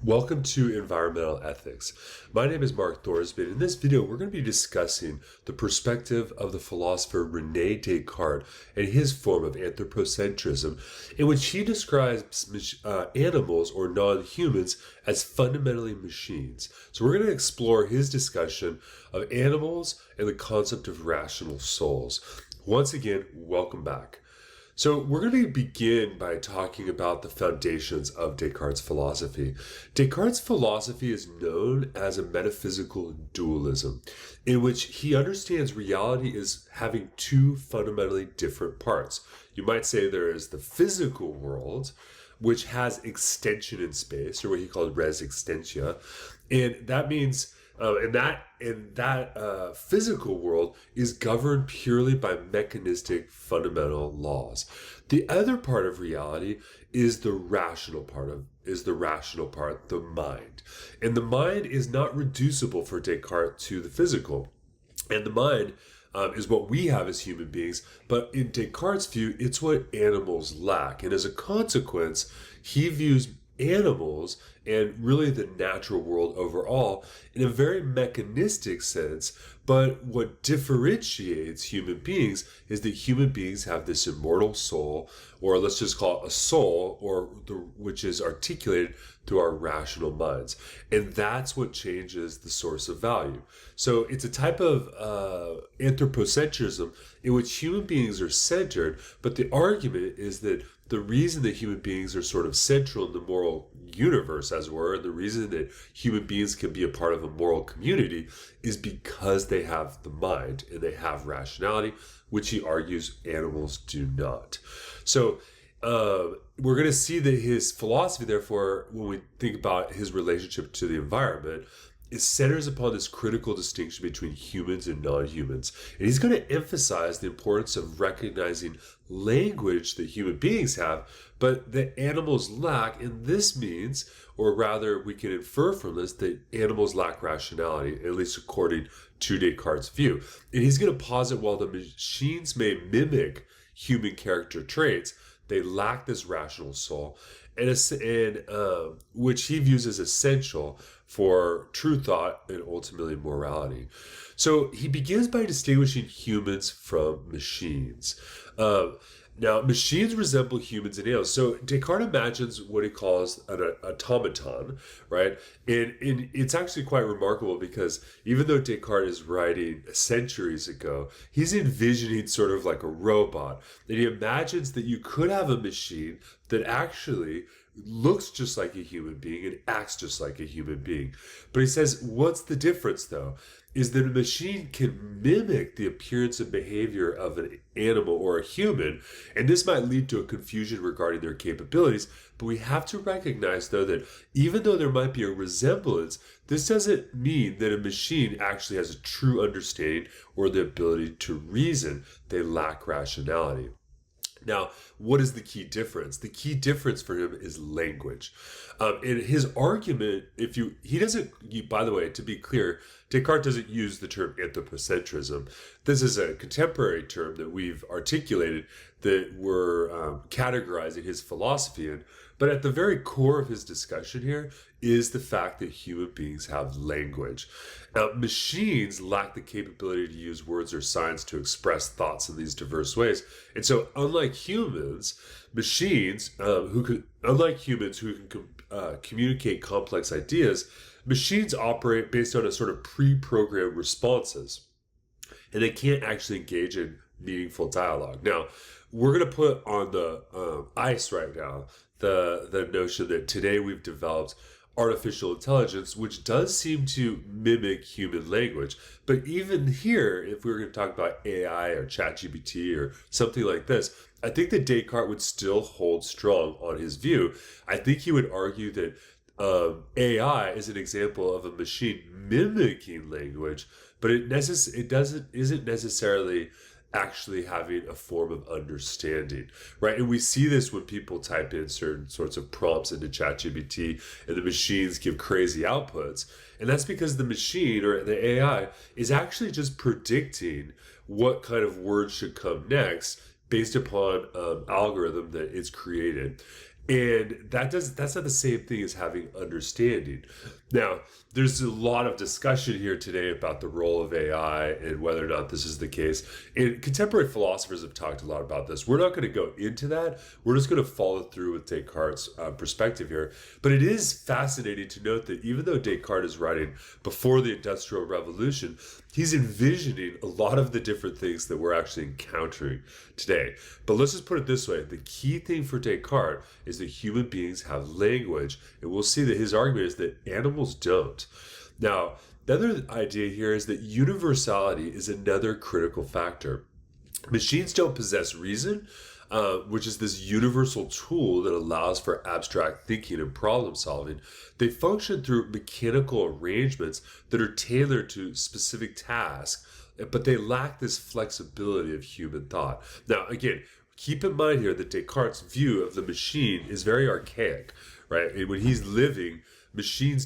Welcome to Environmental Ethics. My name is Mark Thorsby, and in this video we're going to be discussing the perspective of the philosopher René Descartes and his form of anthropocentrism, in which he describes animals or non-humans as fundamentally machines. So we're going to explore his discussion of animals and the concept of rational souls. Once again, welcome back. So we're going to begin by talking about the foundations of Descartes' philosophy. Descartes' philosophy is known as a metaphysical dualism, in which he understands reality as having two fundamentally different parts. You might say there is the physical world, which has extension in space, or what he called res extensia, and that means that physical world is governed purely by mechanistic fundamental laws. The other part of reality is the rational part, the mind. And the mind is not reducible for Descartes to the physical. And the mind is what we have as human beings, but in Descartes' view, it's what animals lack. And as a consequence, he views animals and really the natural world overall in a very mechanistic sense, but what differentiates human beings is that human beings have this immortal soul, or let's just call it a soul, which is articulated through our rational minds. And that's what changes the source of value. So it's a type of anthropocentrism in which human beings are centered, but the argument is that the reason that human beings are sort of central in the moral universe, as it were, and the reason that human beings can be a part of a moral community is because they have the mind and they have rationality, which he argues animals do not. So we're going to see that his philosophy, therefore, when we think about his relationship to the environment, it centers upon this critical distinction between humans and non-humans. And he's going to emphasize the importance of recognizing language that human beings have, but that animals lack. And this means, or rather we can infer from this, that animals lack rationality, at least according to Descartes' view. And he's going to posit while the machines may mimic human character traits, they lack this rational soul, and which he views as essential for true thought and ultimately morality. So he begins by distinguishing humans from machines. Now, machines resemble humans and animals. So Descartes imagines what he calls an automaton, right? And it's actually quite remarkable because even though Descartes is writing centuries ago, he's envisioning sort of like a robot. And he imagines that you could have a machine that actually looks just like a human being and acts just like a human being. But he says, what's the difference though? Is that a machine can mimic the appearance and behavior of an animal or a human, and this might lead to a confusion regarding their capabilities, but we have to recognize though that even though there might be a resemblance, this doesn't mean that a machine actually has a true understanding or the ability to reason. They lack rationality. Now, what is the key difference? The key difference for him is language. In his argument, by the way, to be clear, Descartes doesn't use the term anthropocentrism. This is a contemporary term that we've articulated that we're categorizing his philosophy in. But at the very core of his discussion here is the fact that human beings have language. Now, machines lack the capability to use words or signs to express thoughts in these diverse ways. And so, unlike humans who can communicate complex ideas, machines operate based on a sort of pre-programmed responses, and they can't actually engage in meaningful dialogue. Now, we're going to put on the ice right now the notion that today we've developed artificial intelligence, which does seem to mimic human language. But even here, if we were going to talk about AI or ChatGPT or something like this, I think that Descartes would still hold strong on his view. I think he would argue that AI is an example of a machine mimicking language, but it isn't necessarily actually having a form of understanding, right? And we see this when people type in certain sorts of prompts into ChatGPT and the machines give crazy outputs. And that's because the machine or the AI is actually just predicting what kind of words should come next based upon algorithm that is created. And that's not the same thing as having understanding. Now, there's a lot of discussion here today about the role of AI and whether or not this is the case. And contemporary philosophers have talked a lot about this. We're not going to go into that. We're just going to follow through with Descartes' perspective here. But it is fascinating to note that even though Descartes is writing before the Industrial Revolution, he's envisioning a lot of the different things that we're actually encountering today. But let's just put it this way. The key thing for Descartes is that human beings have language. And we'll see that his argument is that animals don't. Now, the other idea here is that universality is another critical factor. Machines don't possess reason, which is this universal tool that allows for abstract thinking and problem solving. They function through mechanical arrangements that are tailored to specific tasks, but they lack this flexibility of human thought. Now, again, keep in mind here that Descartes' view of the machine is very archaic, right? And when he's living, machines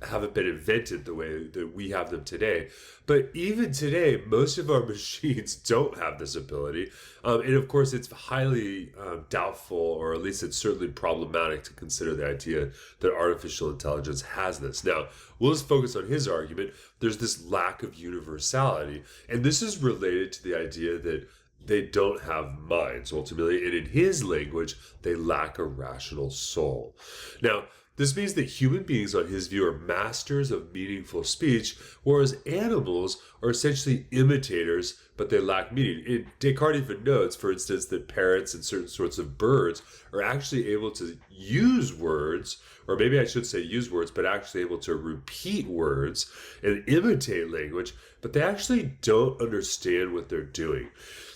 haven't been invented the way that we have them today. But even today, most of our machines don't have this ability. And of course, it's highly doubtful, or at least it's certainly problematic to consider the idea that artificial intelligence has this. Now, we'll just focus on his argument. There's this lack of universality. And this is related to the idea that they don't have minds, ultimately. And in his language, they lack a rational soul. Now, this means that human beings, on his view, are masters of meaningful speech, whereas animals are essentially imitators, but they lack meaning. And Descartes even notes, for instance, that parrots and certain sorts of birds are actually able to use words, or maybe I should say use words, but actually able to repeat words and imitate language, but they actually don't understand what they're doing.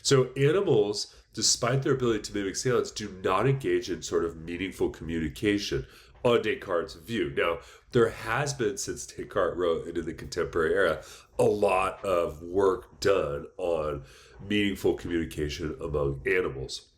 So animals, despite their ability to mimic sounds, do not engage in sort of meaningful communication on Descartes' view. Now, there has been, since Descartes wrote into the contemporary era, a lot of work done on meaningful communication among animals.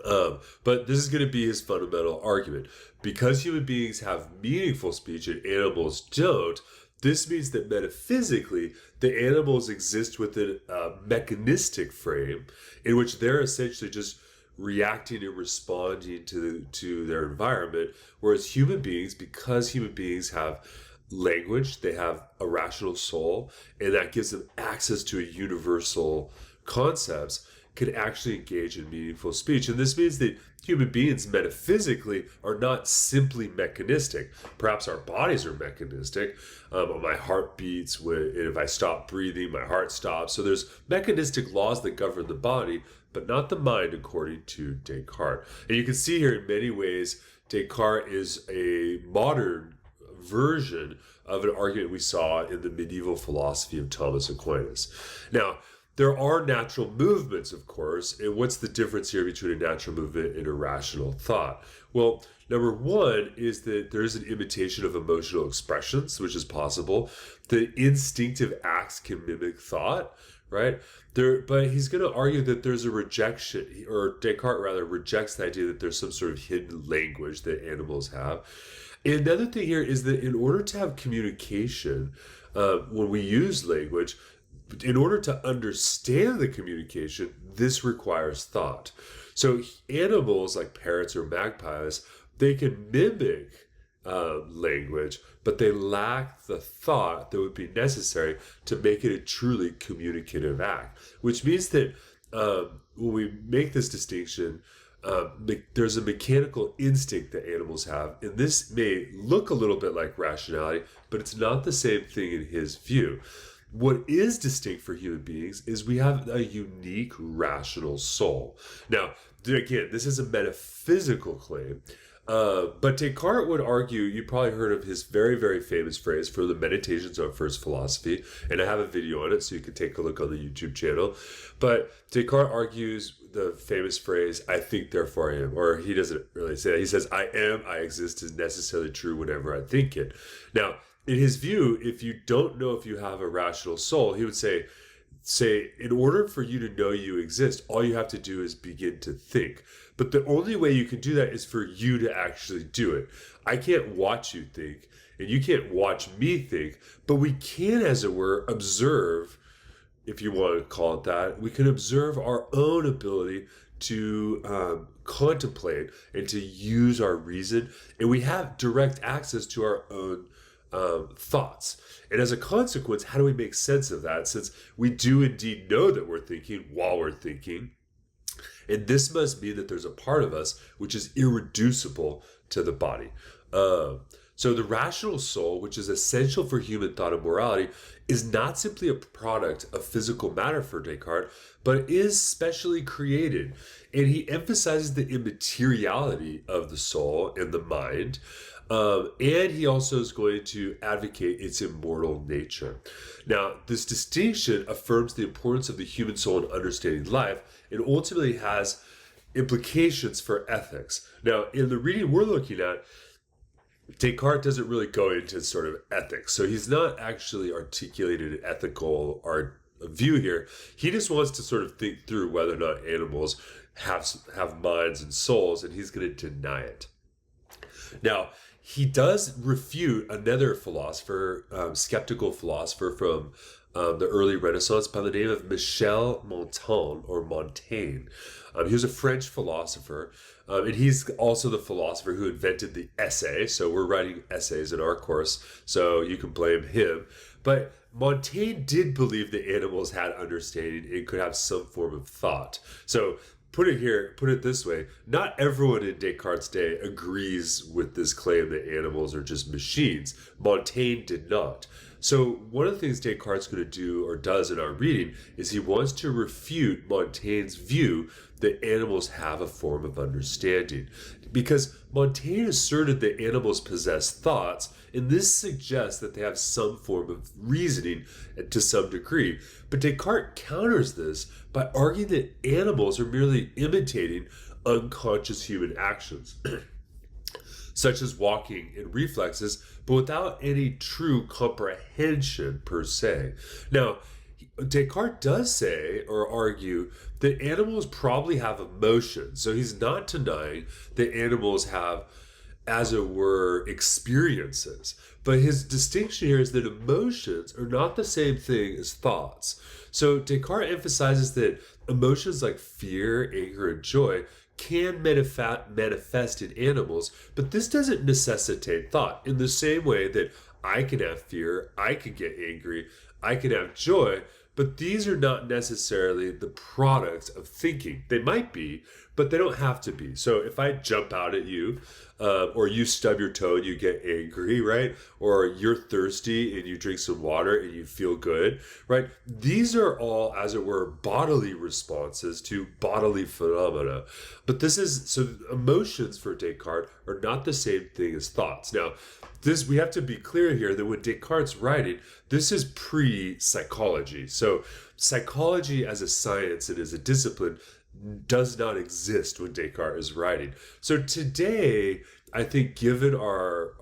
But this is going to be his fundamental argument. Because human beings have meaningful speech and animals don't, this means that metaphysically, the animals exist within a mechanistic frame in which they're essentially just reacting and responding to their environment, whereas human beings, because human beings have language, they have a rational soul, and that gives them access to a universal concepts, can actually engage in meaningful speech. And this means that human beings metaphysically are not simply mechanistic. Perhaps our bodies are mechanistic. My heart beats, and if I stop breathing, my heart stops. So there's mechanistic laws that govern the body, but not the mind, according to Descartes. And you can see here in many ways, Descartes is a modern version of an argument we saw in the medieval philosophy of Thomas Aquinas. Now, there are natural movements, of course, and what's the difference here between a natural movement and a rational thought? Well, number one is that there is an imitation of emotional expressions, which is possible. The instinctive acts can mimic thought, right? But he's going to argue that there's a rejection, or Descartes rather rejects the idea that there's some sort of hidden language that animals have. And another thing here is that in order to have communication, when we use language, in order to understand the communication, this requires thought. So animals like parrots or magpies, they can mimic language, but they lack the thought that would be necessary to make it a truly communicative act. Which means that when we make this distinction, there's a mechanical instinct that animals have, and this may look a little bit like rationality, but it's not the same thing in his view. What is distinct for human beings is we have a unique rational soul. Now, again, this is a metaphysical claim, but Descartes would argue, you probably heard of his very, very famous phrase for the Meditations on First Philosophy, and I have a video on it, so you can take a look on the YouTube channel. But Descartes argues the famous phrase, I think, therefore I am, or he doesn't really say that. He says, I am, I exist is necessarily true whenever I think it. Now, in his view, if you don't know if you have a rational soul, he would say, in order for you to know you exist, all you have to do is begin to think. But the only way you can do that is for you to actually do it. I can't watch you think, and you can't watch me think, but we can, as it were, observe, if you want to call it that. We can observe our own ability to contemplate and to use our reason, and we have direct access to our own thoughts. And as a consequence, how do we make sense of that, since we do indeed know that we're thinking while we're thinking? And this must mean that there's a part of us which is irreducible to the body. So the rational soul, which is essential for human thought and morality, is not simply a product of physical matter for Descartes, but is specially created. And he emphasizes the immateriality of the soul and the mind. And he also is going to advocate its immortal nature. Now, this distinction affirms the importance of the human soul in understanding life and ultimately has implications for ethics. Now, in the reading we're looking at, Descartes doesn't really go into sort of ethics. So he's not actually articulated an ethical view here. He just wants to sort of think through whether or not animals have minds and souls, and he's going to deny it. Now, he does refute another philosopher, skeptical philosopher from the early Renaissance by the name of Michel Montaigne. He was a French philosopher, and he's also the philosopher who invented the essay. So we're writing essays in our course, so you can blame him. But Montaigne did believe that animals had understanding and could have some form of thought. So put it this way, not everyone in Descartes' day agrees with this claim that animals are just machines. Montaigne did not. So one of the things Descartes is going to do, or does in our reading, is he wants to refute Montaigne's view that animals have a form of understanding. Because Montaigne asserted that animals possess thoughts, and this suggests that they have some form of reasoning to some degree. But Descartes counters this by arguing that animals are merely imitating unconscious human actions, such as walking and reflexes, but without any true comprehension per se. Now, Descartes does say or argue that animals probably have emotions. So he's not denying that animals have, as it were, experiences. But his distinction here is that emotions are not the same thing as thoughts. So Descartes emphasizes that emotions like fear, anger, and joy can manifest in animals, but this doesn't necessitate thought. In the same way that I can have fear, I can get angry, I can have joy, but these are not necessarily the products of thinking. They might be, but they don't have to be. So if I jump out at you, or you stub your toe and you get angry, right? Or you're thirsty and you drink some water and you feel good, right? These are all, as it were, bodily responses to bodily phenomena. But so emotions for Descartes are not the same thing as thoughts. Now, we have to be clear here that when Descartes' writing, this is pre-psychology. So psychology as a science and as a discipline does not exist when Descartes is writing. So today, I think, given our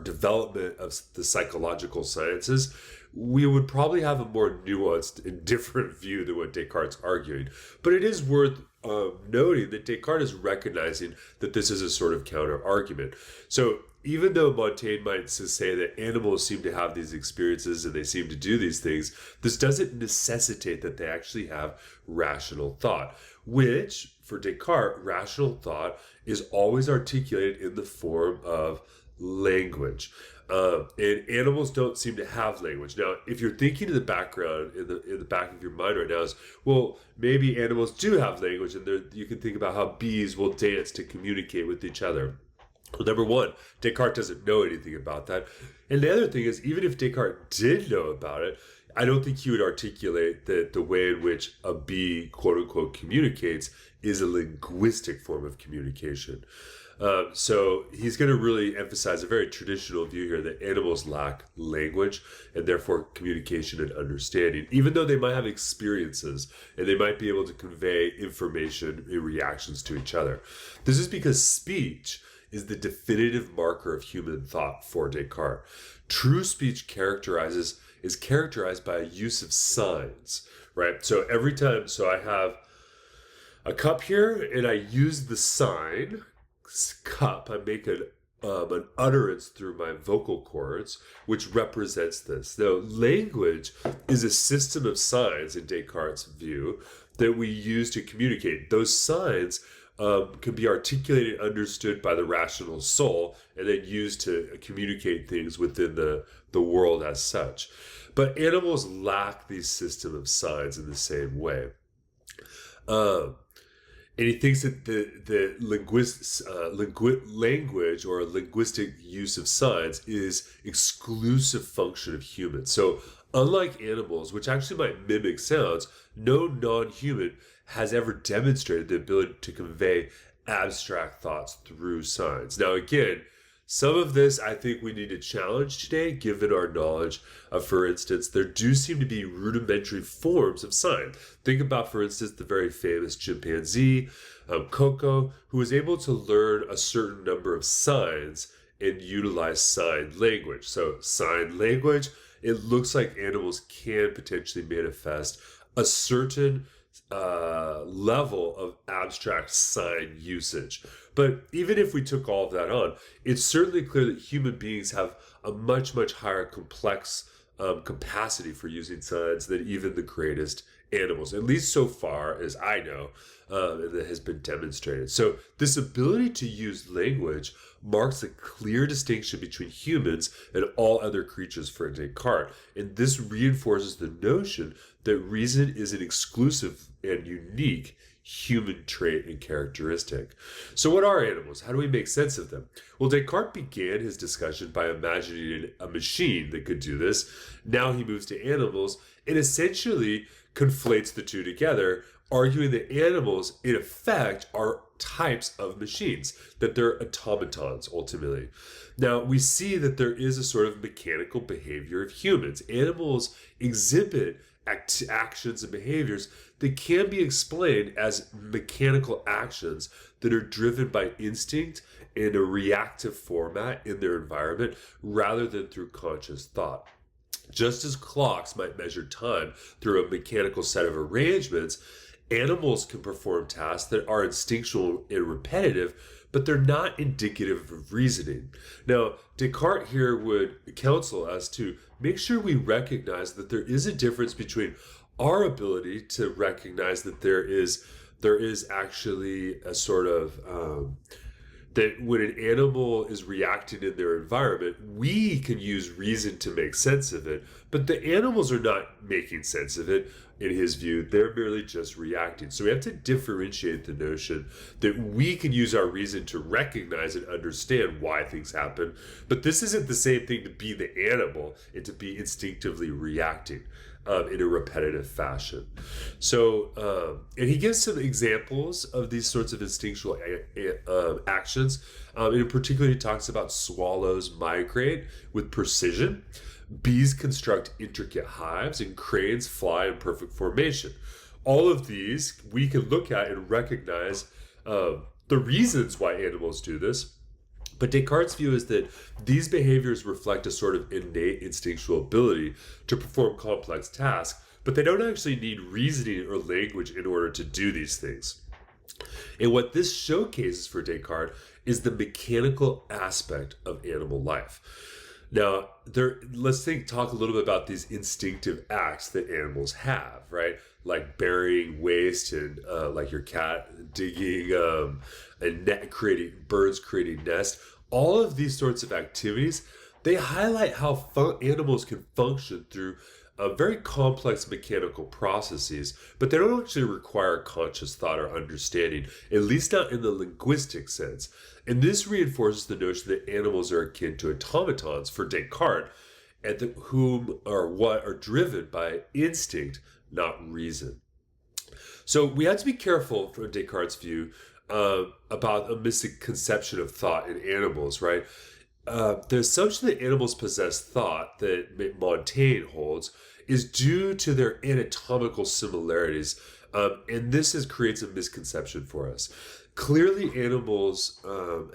development of the psychological sciences, we would probably have a more nuanced and different view than what Descartes is arguing. But it is worth noting that Descartes is recognizing that this is a sort of counter argument. So even though Montaigne might say that animals seem to have these experiences and they seem to do these things, this doesn't necessitate that they actually have rational thought, which, for Descartes, rational thought is always articulated in the form of language. And animals don't seem to have language. Now, if you're thinking in the background, in the back of your mind right now is, well, maybe animals do have language, and you can think about how bees will dance to communicate with each other. Well, number one, Descartes doesn't know anything about that. And the other thing is, even if Descartes did know about it, I don't think he would articulate that the way in which a bee, quote unquote, communicates is a linguistic form of communication. So he's going to really emphasize a very traditional view here that animals lack language and therefore communication and understanding, even though they might have experiences and they might be able to convey information in reactions to each other. This is because speech is the definitive marker of human thought for Descartes. True speech is characterized by a use of signs, right? So every time, I have a cup here and I use the sign cup, I make an utterance through my vocal cords, which represents this. Now, language is a system of signs in Descartes' view that we use to communicate. Those signs can be articulated, understood by the rational soul, and then used to communicate things within the world as such. But animals lack these system of signs in the same way. And he thinks that the language or linguistic use of signs is exclusive function of humans. So unlike animals, which actually might mimic sounds, no non-human has ever demonstrated the ability to convey abstract thoughts through signs. Now, again, some of this I think we need to challenge today, given our knowledge of, for instance, there do seem to be rudimentary forms of sign. Think about, for instance, the very famous chimpanzee, Coco, who was able to learn a certain number of signs and utilize sign language. So sign language, it looks like animals can potentially manifest a certain level of abstract sign usage. But even if we took all of that on, it's certainly clear that human beings have a much, much higher complex capacity for using signs than even the greatest animals, at least so far as I know, and that has been demonstrated. So this ability to use language marks a clear distinction between humans and all other creatures for Descartes, and this reinforces the notion that reason is an exclusive and unique human trait and characteristic. So what are animals? How do we make sense of them? Well, Descartes began his discussion by imagining a machine that could do this. Now he moves to animals and essentially conflates the two together, arguing that animals, in effect, are types of machines, that they're automatons, ultimately. Now, we see that there is a sort of mechanical behavior of humans. Animals exhibit actions and behaviors that can be explained as mechanical actions that are driven by instinct in a reactive format in their environment rather than through conscious thought. Just as clocks might measure time through a mechanical set of arrangements, animals can perform tasks that are instinctual and repetitive, but they're not indicative of reasoning. Now, Descartes here would counsel us to make sure we recognize that there is a difference between our ability to recognize that there is actually a sort of that when an animal is reacting in their environment, we can use reason to make sense of it, but the animals are not making sense of it. In his view, they're merely just reacting. So we have to differentiate the notion that we can use our reason to recognize and understand why things happen, but this isn't the same thing to be the animal and to be instinctively reacting in a repetitive fashion. So, and he gives some examples of these sorts of instinctual actions. And in particular, he talks about swallows migrate with precision, bees construct intricate hives, and cranes fly in perfect formation. All of these we can look at and recognize the reasons why animals do this. But Descartes' view is that these behaviors reflect a sort of innate instinctual ability to perform complex tasks, but they don't actually need reasoning or language in order to do these things. And what this showcases for Descartes is the mechanical aspect of animal life. Now, let's talk a little bit about these instinctive acts that animals have, right? Like burying waste and like your cat digging and birds creating nests. All of these sorts of activities, they highlight how animals can function through very complex mechanical processes, but they don't actually require conscious thought or understanding, at least not in the linguistic sense. And this reinforces the notion that animals are akin to automatons for Descartes, and whom or what are driven by instinct, not reason. So we have to be careful, from Descartes' view, about a misconception of thought in animals, right? The assumption that animals possess thought that Montaigne holds is due to their anatomical similarities, and this creates a misconception for us. Clearly, animals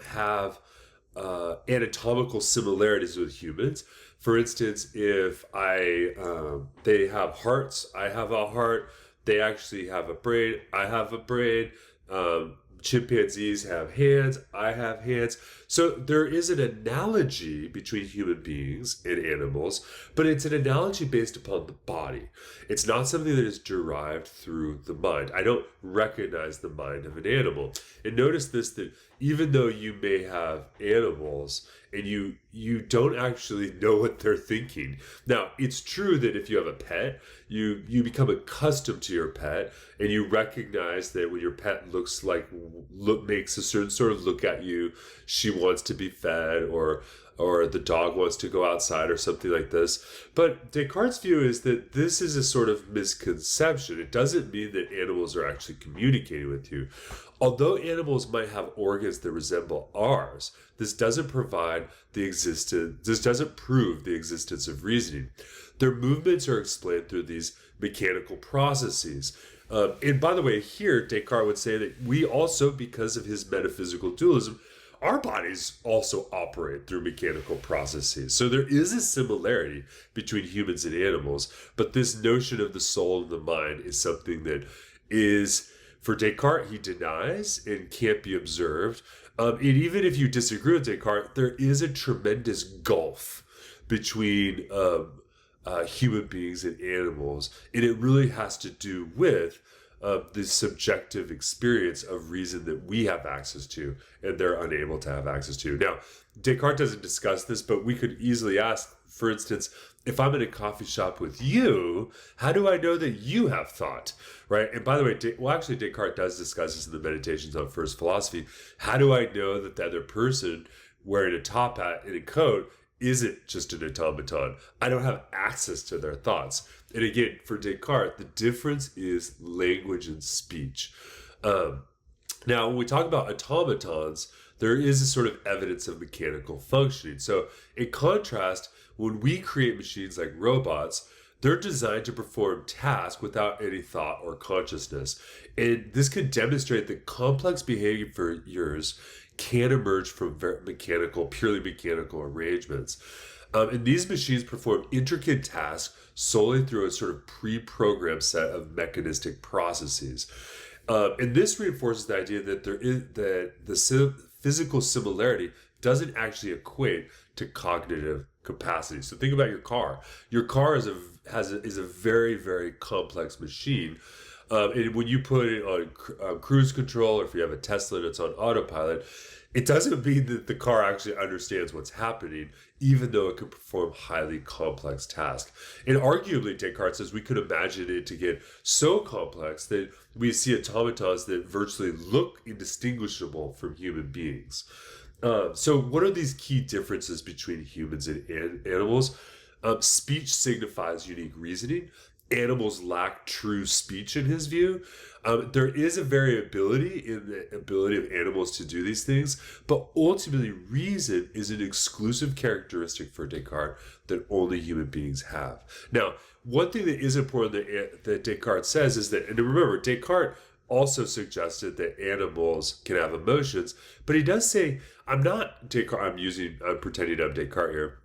have anatomical similarities with humans. For instance, if they have hearts, I have a heart. They actually have a brain, I have a brain. Chimpanzees have hands, I have hands. So there is an analogy between human beings and animals, but it's an analogy based upon the body. It's not something that is derived through the mind. I don't recognize the mind of an animal. And notice this, that even though you may have animals and you don't actually know what they're thinking. Now, it's true that if you have a pet, you become accustomed to your pet, and you recognize that when your pet makes a certain sort of look at you, she wants to be fed, or the dog wants to go outside or something like this. But Descartes' view is that this is a sort of misconception. It doesn't mean that animals are actually communicating with you. Although animals might have organs that resemble ours, this doesn't prove the existence of reasoning. Their movements are explained through these mechanical processes. And by the way, here Descartes would say that we also, because of his metaphysical dualism, our bodies also operate through mechanical processes. So there is a similarity between humans and animals, but this notion of the soul and the mind is something that is, for Descartes, he denies and can't be observed. And even if you disagree with Descartes, there is a tremendous gulf between human beings and animals, and it really has to do with the subjective experience of reason that we have access to and they're unable to have access to. Now, Descartes doesn't discuss this, but we could easily ask, for instance, if I'm in a coffee shop with you, how do I know that you have thought, right? And by the way, actually Descartes does discuss this in the Meditations on First Philosophy. How do I know that the other person wearing a top hat and a coat isn't just an automaton? I don't have access to their thoughts. And again, for Descartes, the difference is language and speech. Now, when we talk about automatons, there is a sort of evidence of mechanical functioning. So in contrast, when we create machines like robots, they're designed to perform tasks without any thought or consciousness. And this could demonstrate that complex behaviors can emerge from purely mechanical arrangements. And these machines perform intricate tasks solely through a sort of pre-programmed set of mechanistic processes. And this reinforces the idea that the physical similarity doesn't actually equate to cognitive capacity. So think about your car. Your car is a very, very complex machine. And when you put it on cruise control, or if you have a Tesla that's on autopilot, it doesn't mean that the car actually understands what's happening, even though it can perform highly complex tasks. And arguably, Descartes says we could imagine it to get so complex that we see automatons that virtually look indistinguishable from human beings. So what are these key differences between humans and animals? Speech signifies unique reasoning. Animals lack true speech in his view. There is a variability in the ability of animals to do these things, but ultimately reason is an exclusive characteristic for Descartes that only human beings have. Now, one thing that is important that Descartes says is that, and remember, Descartes also suggested that animals can have emotions, but he does say, I'm pretending I'm Descartes here.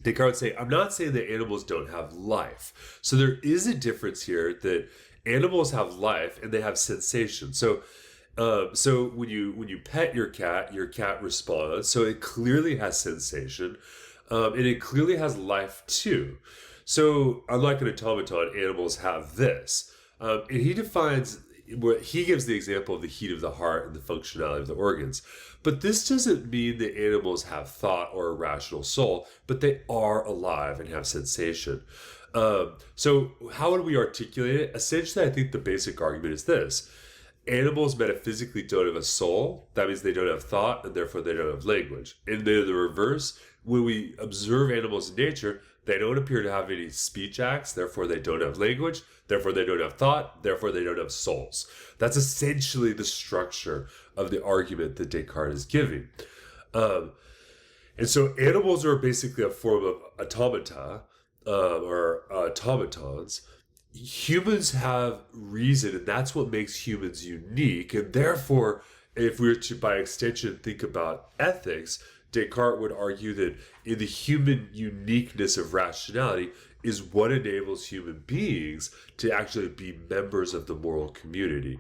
Descartes would say, I'm not saying that animals don't have life. So there is a difference here that animals have life and they have sensation. So when you pet your cat responds. So it clearly has sensation, and it clearly has life too. So unlike an automaton, animals have this. And he gives the example of the heat of the heart and the functionality of the organs. But this doesn't mean that animals have thought or a rational soul, but they are alive and have sensation. So how would we articulate it? Essentially, I think the basic argument is this. Animals metaphysically don't have a soul. That means they don't have thought, and therefore they don't have language. And the reverse, when we observe animals in nature, they don't appear to have any speech acts, therefore they don't have language, therefore they don't have thought, therefore they don't have souls. That's essentially the structure of the argument that Descartes is giving. And so animals are basically a form of automata, or automatons. Humans have reason, and that's what makes humans unique. And therefore, if we were to, by extension, think about ethics, Descartes would argue that in the human uniqueness of rationality is what enables human beings to actually be members of the moral community.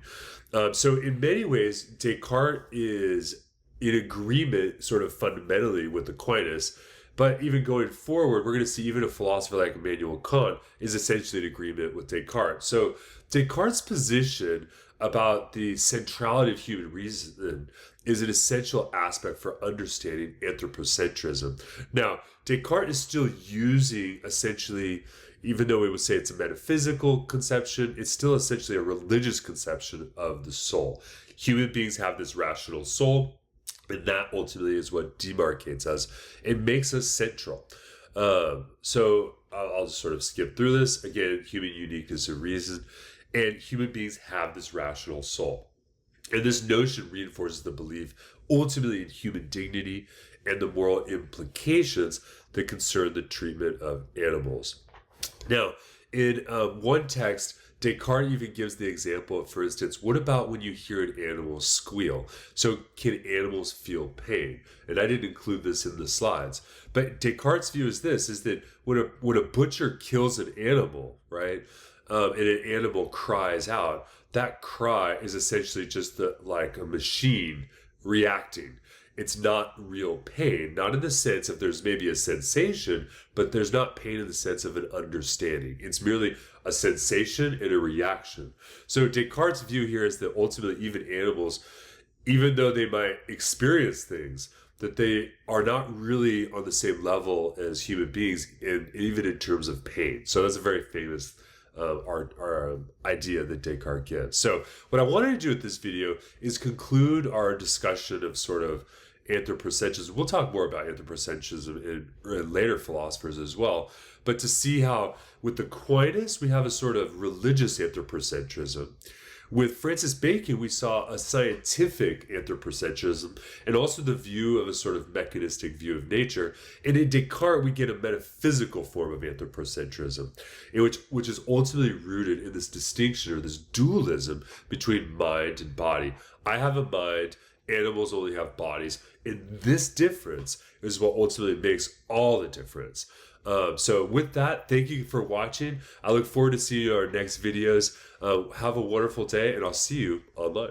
So in many ways, Descartes is in agreement sort of fundamentally with Aquinas. But even going forward, we're going to see even a philosopher like Immanuel Kant is essentially in agreement with Descartes. So Descartes' position about the centrality of human reason is an essential aspect for understanding anthropocentrism. Now, Descartes is still using essentially, even though we would say it's a metaphysical conception, it's still essentially a religious conception of the soul. Human beings have this rational soul, and that ultimately is what demarcates us. It makes us central. So I'll just sort of skip through this. Again, human uniqueness of reason, and human beings have this rational soul. And this notion reinforces the belief ultimately in human dignity and the moral implications that concern the treatment of animals. Now, in one text, Descartes even gives the example of, for instance, what about when you hear an animal squeal? So can animals feel pain? And I didn't include this in the slides. But Descartes' view is this, is that when a butcher kills an animal, right, and an animal cries out, that cry is essentially just like a machine reacting. It's not real pain, not in the sense of there's maybe a sensation, but there's not pain in the sense of an understanding. It's merely a sensation and a reaction. So Descartes' view here is that ultimately even animals, even though they might experience things, that they are not really on the same level as human beings, and even in terms of pain. So that's a very famous our idea that Descartes gives. So what I wanted to do with this video is conclude our discussion of sort of anthropocentrism. We'll talk more about anthropocentrism in later philosophers as well, but to see how with Aquinas we have a sort of religious anthropocentrism. With Francis Bacon, we saw a scientific anthropocentrism and also the view of a sort of mechanistic view of nature. And in Descartes, we get a metaphysical form of anthropocentrism, which is ultimately rooted in this distinction or this dualism between mind and body. I have a mind, animals only have bodies. And this difference is what ultimately makes all the difference. So with that, thank you for watching. I look forward to seeing you in our next videos. Have a wonderful day, and I'll see you online.